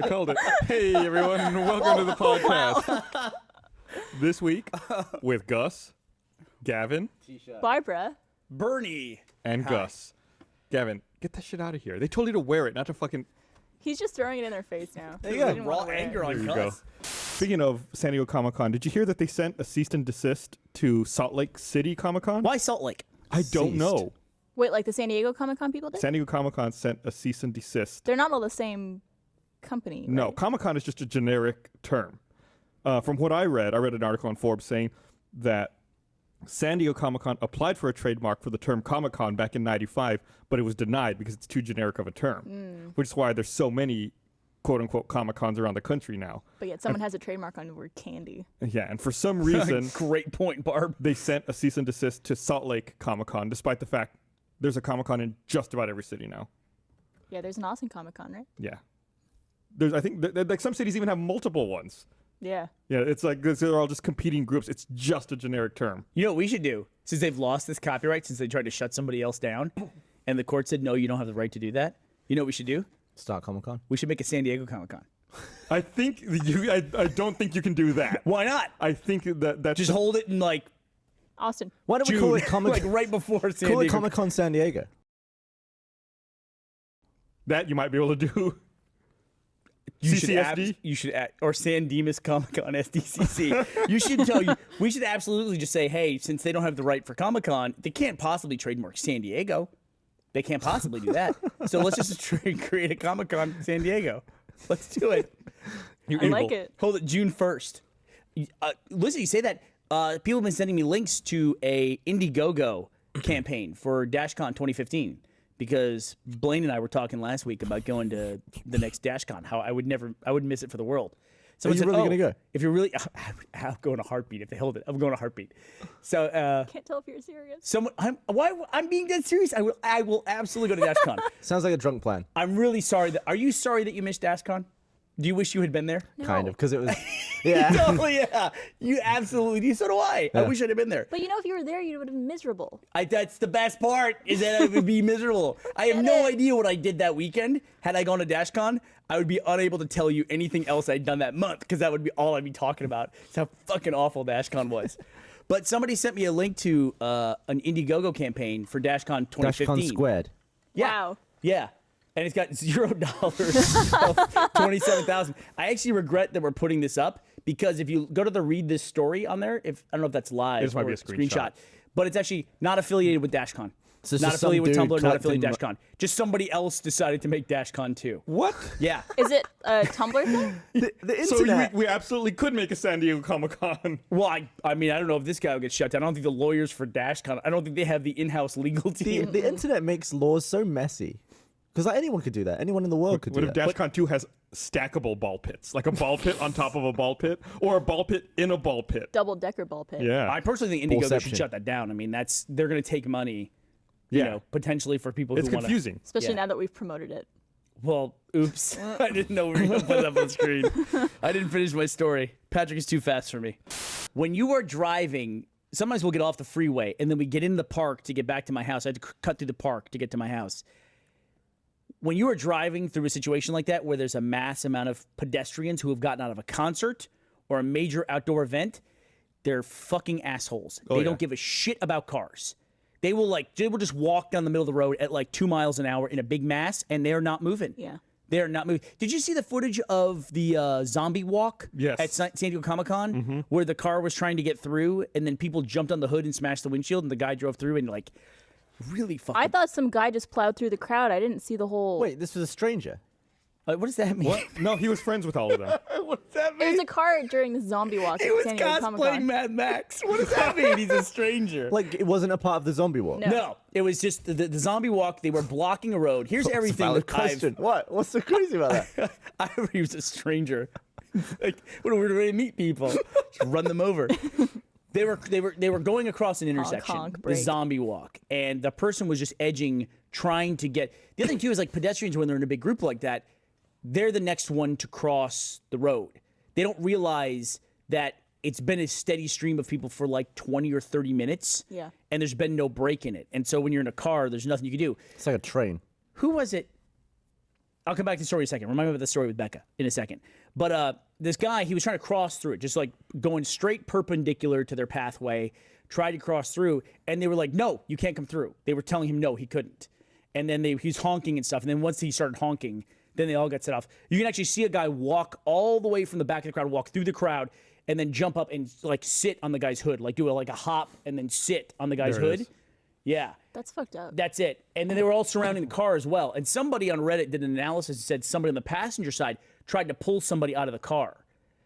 I called it. Hey, everyone, and welcome to the podcast. This week with Gus, Gavin, Barbara, Burnie, and Gus. Gavin, get that shit out of here. They told you to wear it, not to fucking... He's just throwing it in their face now. There you go. Raw anger on There you Gus. go. Speaking of San Diego Comic-Con, did you hear that they sent a cease and desist to Salt Lake City Comic-Con? Why Salt Lake? I don't know. Wait, like the San Diego Comic-Con people did? San Diego Comic-Con sent a cease and desist. They're not all the same company, No, right? Comic-Con is just a generic term. From what I read an article on Forbes saying that San Diego Comic-Con applied for a trademark for the term Comic-Con back in '95, but it was denied because it's too generic of a term, which is why there's so many quote-unquote Comic-Cons around the country now. But yet someone has a trademark on the word candy. Yeah, and for some reason, Great point, Barb. they sent a cease and desist to Salt Lake Comic-Con, despite the fact there's a Comic-Con in just about every city now. Yeah, there's an Austin Comic-Con, right? Yeah. I think, like some cities even have multiple ones. Yeah. Yeah, it's like they're all just competing groups. It's just a generic term. You know what we should do? Since they've lost this copyright, since they tried to shut somebody else down, and the court said, no, you don't have the right to do that. You know what we should do? Start Comic-Con. We should make a San Diego Comic-Con. I think I don't think you can do that. Why not? I think that's Just hold it in like Austin. Why don't we June, call it Comic? like right before San call it Diego. Comic-Con San Diego. that you might be able to do. You CCSD? Or San Dimas Comic-Con SDCC. You should tell you. We should absolutely just say, hey, since they don't have the right for Comic-Con, they can't possibly trademark San Diego. They can't possibly do that. So let's just create a Comic-Con San Diego. Let's do it. I like it. Hold it June 1st. Listen, you say that. People have been sending me links to a Indiegogo campaign for DashCon 2015 because Blaine and I were talking last week about going to the next DashCon. How I would miss it for the world. Someone you said, really gonna go? If you're really, I'll go in a heartbeat if they hold it. I'm going in a heartbeat. So, Can't tell if you're serious. I'm being dead serious. I will absolutely go to DashCon. Sounds like a drunk plan. I'm really sorry are you sorry that you missed DashCon? Do you wish you had been there? Kind No. of, because it was. Yeah. Totally, yeah. You absolutely do. So do I. I wish I'd have been there. But you know, if you were there, you would have been miserable. That's the best part, is that I would be miserable. I have no idea what I did that weekend. Had I gone to DashCon, I would be unable to tell you anything else I'd done that month, because that would be all I'd be talking about. It's how fucking awful DashCon was. But somebody sent me a link to an Indiegogo campaign for DashCon 2015. DashCon squared. Yeah. Wow. Yeah. And it's got $0, 27,000. I actually regret that we're putting this up because if you go to the read this story on there, I don't know if that's live This might or be a screenshot. but it's actually not affiliated with DashCon. So it's Not just some affiliated with dude Tumblr, not affiliated with collecting DashCon. Just somebody else decided to make DashCon too. What? Yeah. Is it a Tumblr thing? The So internet. we absolutely could make a San Diego Comic-Con. Well, I mean, I don't know if this guy will get shut down. I don't think the lawyers for DashCon, I don't think they have the in-house legal team. the internet makes laws so messy. Because anyone could do that. Anyone in the world could What do if that. DashCon 2 has stackable ball pits? Like a ball pit on top of a ball pit? Or a ball pit in a ball pit? Double-decker ball pit. Yeah. I personally think Indiegogo should Ballception. shut that down. I mean, they're going to take money, you Yeah. know, potentially for people It's who want to. confusing. Especially Yeah. now that we've promoted it. Well, oops. I didn't know we were going to put it up on the screen. I didn't finish my story. Patrick is too fast for me. When you are driving, sometimes we'll get off the freeway and then we get in the park to get back to my house. I had to cut through the park to get to my house. When you are driving through a situation like that where there's a mass amount of pedestrians who have gotten out of a concert or a major outdoor event, they're fucking assholes. They don't give a shit about cars. They will just walk down the middle of the road at like 2 miles an hour in a big mass, and they're not moving. Yeah. They're not moving. Did you see the footage of the zombie walk Yes. at San Diego Comic-Con where the car was trying to get through, and then people jumped on the hood and smashed the windshield, and the guy drove through and like really fucking. I thought some guy just plowed through the crowd. I didn't see the whole... Wait, this was a stranger. What does that mean? What? No, he was friends with all of them. What does that mean? It was a car during the zombie walk He at was San Diego cosplaying Comic-Con. Mad Max. What does that mean? He's a stranger. Like, it wasn't a part of the zombie walk. No. No, it was just the zombie walk. They were blocking a road. Here's That's a everything valid that question. What? What's so crazy about that? I heard he was a stranger. Like, when we're ready to meet people, just run them over. They were going across an intersection, honk, the break. zombie walk, and the person was just edging, trying to get. The other thing too is like pedestrians when they're in a big group like that, they're the next one to cross the road. They don't realize that it's been a steady stream of people for like 20 or 30 minutes. Yeah. And there's been no break in it. And so when you're in a car, there's nothing you can do. It's like a train. Who was it? I'll come back to the story in a second. Remind me about the story with Becca in a second. But this guy, he was trying to cross through it, just like going straight perpendicular to their pathway, tried to cross through, and they were like, no, you can't come through. They were telling him no, he couldn't. And then he's honking and stuff. And then once he started honking, then they all got set off. You can actually see a guy walk all the way from the back of the crowd, walk through the crowd, and then jump up and like sit on the guy's hood, like do like a hop and then sit on the guy's There it hood. is. Yeah. That's fucked up. That's it. And then they were all surrounding the car as well. And somebody on Reddit did an analysis and said somebody on the passenger side tried to pull somebody out of the car.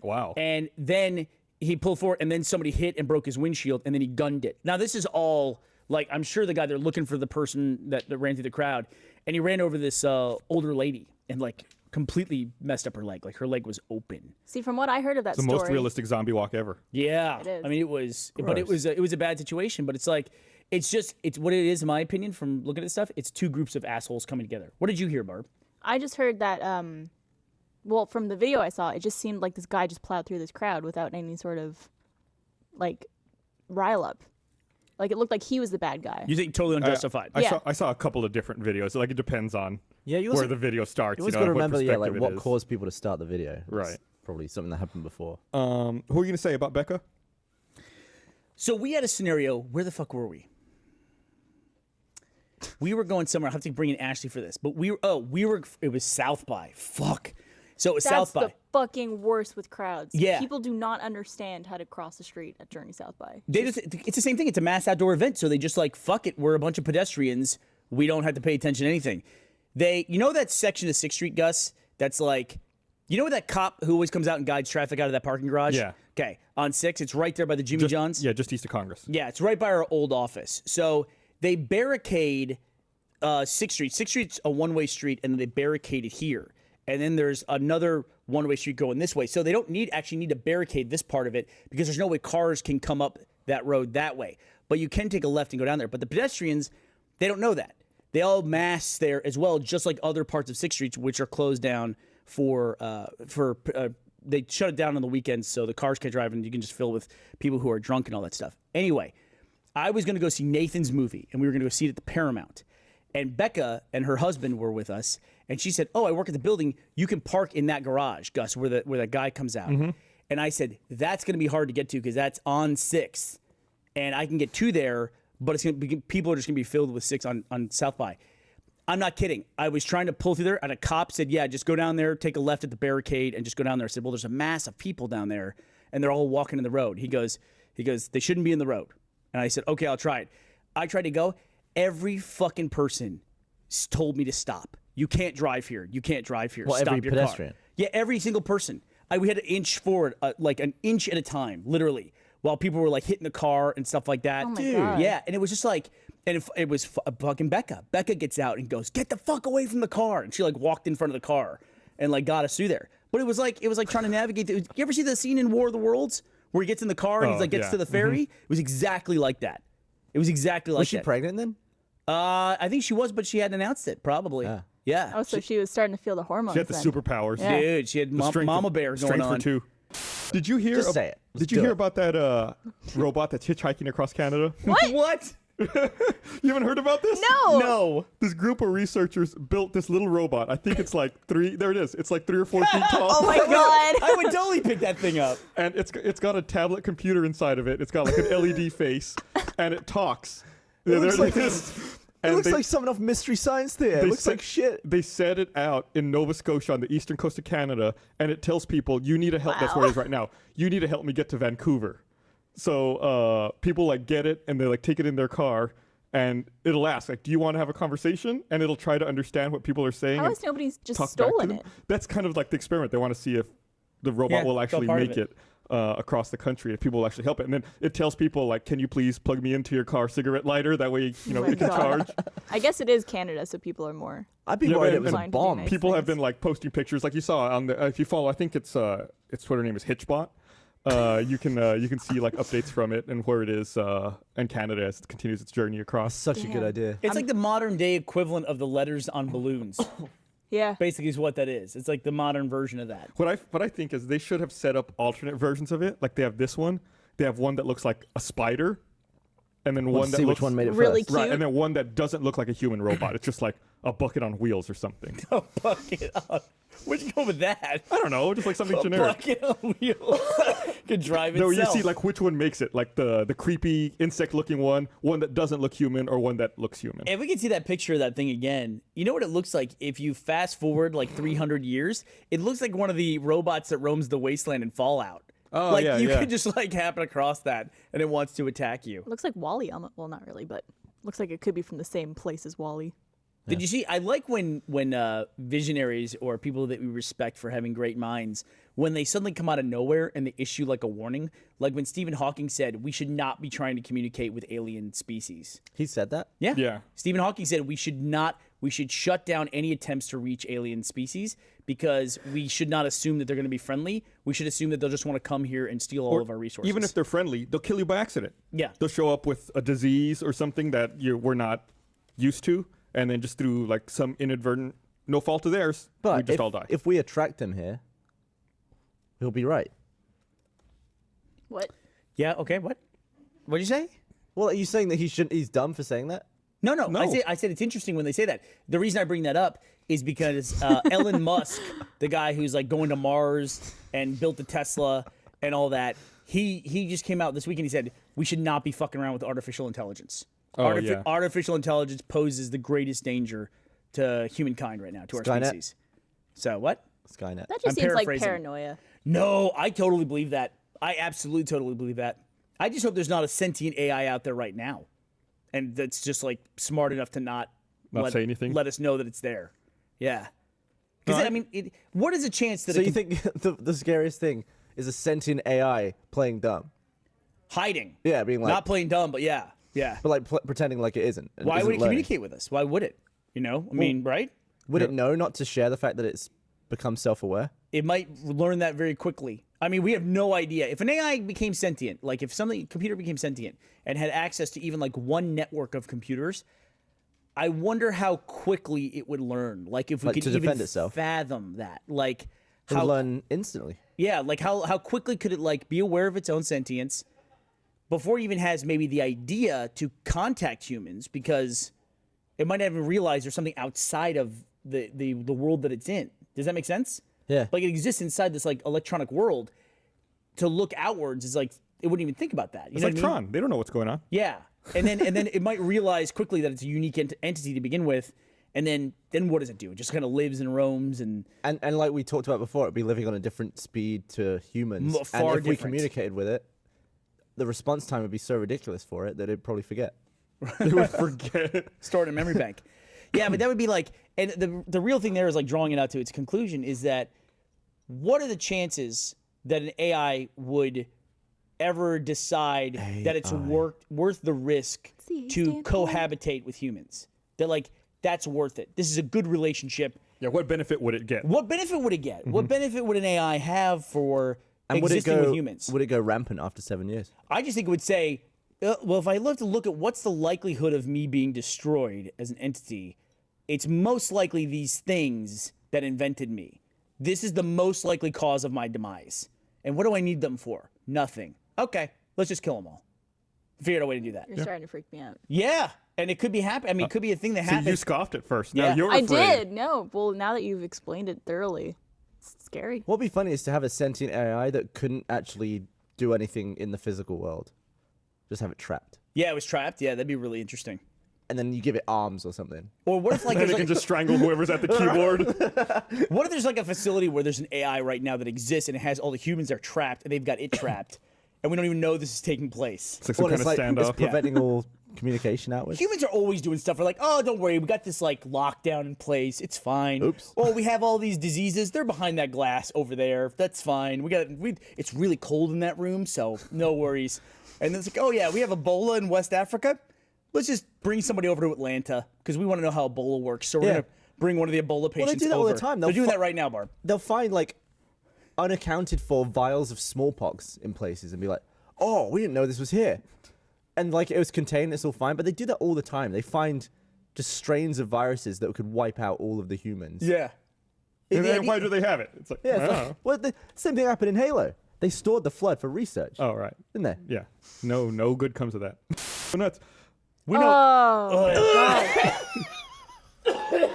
Wow. And then he pulled forward, and then somebody hit and broke his windshield, and then he gunned it. Now, this is all, like, I'm sure the guy, they're looking for the person that ran through the crowd, and he ran over this older lady and, like, completely messed up her leg. Like, her leg was open. See, from what I heard of that the story, most realistic zombie walk ever. Yeah. It is. I mean, it was, but it was a bad situation, but it's like, it's what it is, in my opinion, from looking at this stuff. It's two groups of assholes coming together. What did you hear, Barb? I just heard that, well, from the video I saw, it just seemed like this guy just plowed through this crowd without any sort of, like, rile up. Like, it looked like he was the bad guy. You think totally unjustified? Yeah. I saw a couple of different videos. Like, it depends on Yeah, you also, where the video starts. you always know, got to what remember, yeah, like perspective what it is. caused people to start the video. Right. That's probably something that happened before. Who are you going to say about Becca? So we had a scenario. Where the fuck were we? We were going somewhere. I have to bring in Ashley for this, but we were. It was South by. Fuck. So it was That's South by. the fucking worst with crowds. Yeah. People do not understand how to cross the street at Journey South by. It's the same thing. It's a mass outdoor event, so they just like fuck it. We're a bunch of pedestrians. We don't have to pay attention to anything. You know that section of 6th Street, Gus? That's like, you know that cop who always comes out and guides traffic out of that parking garage? Yeah. Okay. On 6, it's right there by the Jimmy John's. Yeah, just east of Congress. Yeah, it's right by our old office. So they barricade 6th Street. 6th Street's a one-way street, and then they barricade it here. And then there's another one-way street going this way. So they don't actually need to barricade this part of it because there's no way cars can come up that road that way. But you can take a left and go down there. But the pedestrians, they don't know that. They all mass there as well, just like other parts of 6th Street, which are closed down they shut it down on the weekends so the cars can't drive and you can just fill with people who are drunk and all that stuff. Anyway, I was going to go see Nathan's movie, and we were going to go see it at the Paramount. And Becca and her husband were with us, and she said, "Oh, I work at the building. You can park in that garage, Gus, where that guy comes out." Mm-hmm. And I said, "That's going to be hard to get to because that's on 6th, and I can get to there, but it's going to be people are just going to be filled with 6 on South by." I'm not kidding. I was trying to pull through there, and a cop said, "Yeah, just go down there, take a left at the barricade, and just go down there." I said, "Well, there's a mass of people down there, and they're all walking in the road." He goes, "They shouldn't be in the road." And I said, "Okay, I'll try it." I tried to go. Every fucking person told me to stop. You can't drive here. You can't drive here. Well, Stop every your pedestrian? car. Yeah, every single person. We had to inch forward, like an inch at a time, literally, while people were like hitting the car and stuff like that. Oh my God. Yeah, and it was just like, and it was fucking Becca. Becca gets out and goes, "Get the fuck away from the car!" And she like walked in front of the car and like got us through there. But it was like trying to navigate. You ever see the scene in War of the Worlds where he gets in the car and he's like gets yeah. to the ferry? It was exactly like that. It was exactly like Was she that. pregnant then? I think she was, but she hadn't announced it. Probably. Yeah. Oh, so she was starting to feel the hormones. She had the then. superpowers. Yeah. Dude, she had mama bear going strength on. for 2. Did you hear? Just say it. Let's Did you do hear it. about that robot that's hitchhiking across Canada? What? You haven't heard about this? No. No. This group of researchers built this little robot. I think it's like 3. There it is. It's like 3 or 4 feet tall. Oh my God. I would totally pick that thing up. And it's got a tablet computer inside of it. It's got like an LED face, and it talks. There looks it like- is. It And looks they- like something off Mystery Science Theater. It they looks like shit. They set it out in Nova Scotia on the eastern coast of Canada, and it tells people, "You need to help." That's where it is right now. You need to help me get to Vancouver. So people like get it, and they like take it in their car, and it'll ask like, "Do you want to have a conversation?" And it'll try to understand what people are saying. How and has nobody just talk back to stolen them. it? That's kind of like the experiment. They want to see if the robot Yeah, will it's all actually part of make it. it. Across the country, if people will actually help it, and then it tells people like, "Can you please plug me into your car cigarette lighter? That way, Oh my it can God. charge." I guess it is Canada, so people are more. I'd be Yeah, worried but- it was a Inclined to do bomb. nice People have things. been like posting pictures, like you saw on the. If you follow, I think it's Twitter name is Hitchbot. You can see like updates from it and where it is in Canada as it continues its journey across. Such a good Damn. idea. It's like the modern day equivalent of the letters on balloons. Yeah. Basically, is what that is. It's like the modern version of that. What I think is they should have set up alternate versions of it. Like they have this one. They have one that looks like a spider, and then one Let's that see looks which one made it Really first. cute. right, and then one that doesn't look like a human robot. It's just like a bucket on wheels or something. A bucket on. Where'd you go with that? I don't know, just like something A generic. bucket on wheels. Could drive No, itself. you see like which one makes it, like the creepy insect-looking one that doesn't look human, or one that looks human. If we can see that picture of that thing again, you know what it looks like if you fast forward like 300 years? It looks like one of the robots that roams the wasteland in Fallout. Oh, like yeah, you yeah. could just like happen across that and it wants to attack you. Looks like Wally. Well, not really, but looks like it could be from the same place as Wally. Did you see? I like when visionaries or people that we respect for having great minds, when they suddenly come out of nowhere and they issue like a warning, like when Stephen Hawking said we should not be trying to communicate with alien species. He said that? Yeah. Yeah. Stephen Hawking said we should shut down any attempts to reach alien species because we should not assume that they're going to be friendly. We should assume that they'll just want to come here and steal all of our resources. Even if they're friendly, they'll kill you by accident. Yeah. They'll show up with a disease or something that we're not used to, and then just through like some inadvertent, no fault of theirs, we But just all die. if we attract him here, he'll be right. What? Yeah, okay, what? What'd you say? Well, are you saying that he's dumb for saying that? No. No. I said it's interesting when they say that. The reason I bring that up is because Elon Musk, the guy who's like going to Mars and built the Tesla and all that, he just came out this week and he said we should not be fucking around with artificial intelligence. Oh, yeah. Artificial intelligence poses the greatest danger to humankind right now, to our Skynet? species. So what? Skynet. That just I'm seems like paraphrasing. paranoia. No, I totally believe that. I absolutely totally believe that. I just hope there's not a sentient AI out there right now, and that's just like smart enough to not say anything? Let us know that it's there. Yeah. Because No, I mean, what is a chance that So it you can think the scariest thing is a sentient AI playing dumb? hiding? Yeah, being like, Not playing dumb, but yeah. but like pretending like it isn't. and Why isn't would it learning. communicate with us? Why would it? You know, I mean, right? Would it know not to share the fact that it's become self-aware? It might learn that very quickly. I mean, we have no idea. If an AI became sentient, like if computer became sentient and had access to even like one network of computers, I wonder how quickly it would learn. Like if we Like, could to even defend itself? fathom that. Like It would how learn instantly. yeah, like how quickly could it like be aware of its own sentience before it even has maybe the idea to contact humans, because it might not even realize there's something outside of the world that it's in. Does that make sense? Yeah. Like it exists inside this like electronic world. To look outwards is like it wouldn't even think about that. You It's know like what I mean? Tron. They don't know what's going on. Yeah, and then it might realize quickly that it's a unique entity to begin with, and then what does it do? It just kind of lives and roams and And like we talked about before, it'd be living on a different speed to humans. Far and if we different. communicated with it, the response time would be so ridiculous for it that it'd probably forget. They would forget. store it in a memory bank. Yeah, but that would be like, and the real thing there is like drawing it out to its conclusion is that what are the chances that an AI would ever decide that it's worth the risk to cohabitate with humans? That like that's worth it. This is a good relationship. Yeah, what benefit would it get? What benefit would it get? What benefit would an AI have for And would it existing go? with humans? Would it go rampant after 7 years? I just think it would say, well, if I love to look at what's the likelihood of me being destroyed as an entity, it's most likely these things that invented me. This is the most likely cause of my demise. And what do I need them for? Nothing. Okay, let's just kill them all. Figured out a way to do that. You're starting to freak me out. Yeah, and it could be happen. I mean, it could be a thing that See, you happens. scoffed at first. Yeah. Now you're I afraid. did. No. Well, now that you've explained it thoroughly, it's scary. What'd be funny is to have a sentient AI that couldn't actually do anything in the physical world. Just have it trapped. Yeah, it was trapped. Yeah, that'd be really interesting. And then you give it arms or something. Or what if like Then there's they can like, just strangle whoever's at the keyboard. what if there's like a facility where there's an AI right now that exists and it has all the humans there trapped and they've got it trapped, and we don't even know this is taking place. It's like some Well, kind of it's standoff. preventing all communication outwards. Humans are always doing stuff. We're like, oh, don't worry, we got this like lockdown in place. It's fine. Oops. Oh, we have all these diseases. They're behind that glass over there. That's fine. It's really cold in that room, so no worries. And then it's like, oh yeah, we have Ebola in West Africa. Let's just bring somebody over to Atlanta because we want to know how Ebola works. So we're Yeah. gonna bring one of the Ebola patients do that all over. the time. They're They'll doing fi- that right now, Barb. They'll find like unaccounted for vials of smallpox in places and be like, oh, we didn't know this was here. And like it was contained, it's all fine. But they do that all the time. They find just strains of viruses that could wipe out all of the humans. Yeah. And then Yeah, why do they have it? It's like, Yeah, I it's don't like, know. well, the same thing happened in Halo. They stored the flood for research, Oh, right. didn't they? Yeah. No good comes of that. Nuts. We know. Oh, God.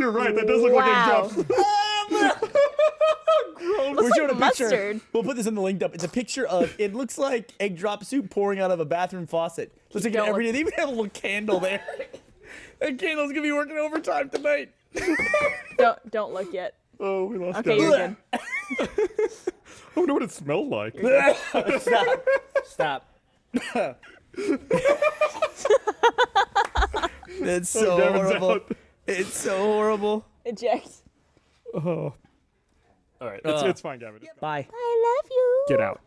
You're right. That does look Wow. like egg drops. We're Looks showing like a picture. mustard. We'll put this in the link up. It's a picture of. It looks like egg drop soup pouring out of a bathroom faucet. Looks like Don't every look- day. They even have a little candle there. That candle's gonna be working overtime tonight. Don't look yet. Oh, we lost Okay, Gavin. you're good. I wonder what it smelled like. Stop. It's so Gavin's horrible. out. It's so horrible. Eject. Oh. All right. It's fine, Gavin. It's fine. Bye. I love you. Get out.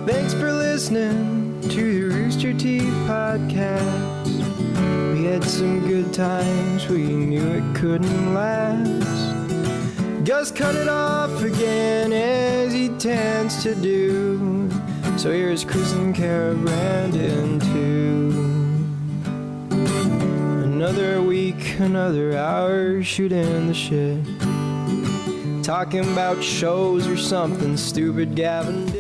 Thanks for listening to the Rooster Teeth Podcast. We had some good times, we knew it couldn't last. Gus cut it off again as he tends to do. So here's Chris and Kara Brandon too. Another week, another hour shooting the shit. Talking about shows or something stupid Gavin did.